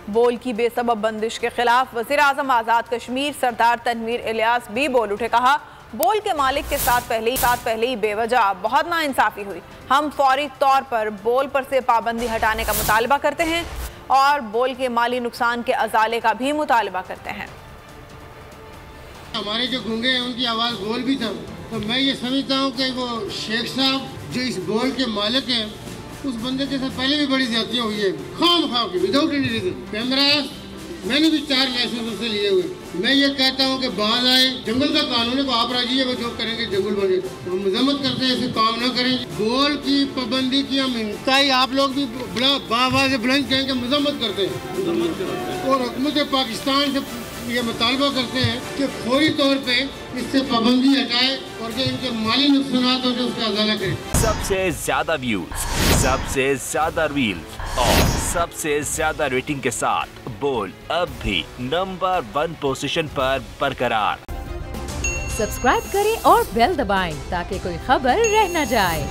बोल की बेसबब बंदिश के खिलाफ वज़ीर आज़म आज़ाद कश्मीर सरदार तनवीर इलियास भी बोल उठे। कहा, बोल के मालिक के साथ पहले ही बेवजह बहुत नाइंसाफी हुई। हम फौरी तौर पर बोल पर से पाबंदी हटाने का मुतालबा करते हैं और बोल के माली नुकसान के अजाले का भी मुतालबा करते हैं। हमारे जो गूंगे हैं उनकी आवाज़ बोल भी था, तो मैं ये समझता हूँ कि वो शेख साहब जो इस बोल के मालिक हैं, उस बंदे के साथ पहले भी बड़ी ज्यादतियाँ हुई है, खाम के विदाउट एनी रीजन। कैमरा मैंने भी 4 लाइसेंस उससे लिए हुए। मैं ये कहता हूँ कि बाज आए, जंगल का कानून है, वो आप राजी है, वो जो करेंगे जंगल बने, तो मजम्मत करते हैं, ऐसे काम ना करें। बोल की पाबंदी की हम इंतहाई, आप लोग भी बड़ा बाबा से बुलंद कहेंगे मजम्मत करते हैं और हुकूमत पाकिस्तान से ये मुतालबा करते हैं कि फौरी तौर पे इससे पाबंदी हटाए और जो इनके माली नुकसान हो जो उसका अजाला करें। सबसे ज्यादा व्यूज, सबसे ज्यादा रील्स और सबसे ज्यादा रेटिंग के साथ बोल अब भी नंबर 1 पोजीशन पर बरकरार। सब्सक्राइब करें और बेल दबाएं ताकि कोई खबर रह न जाए।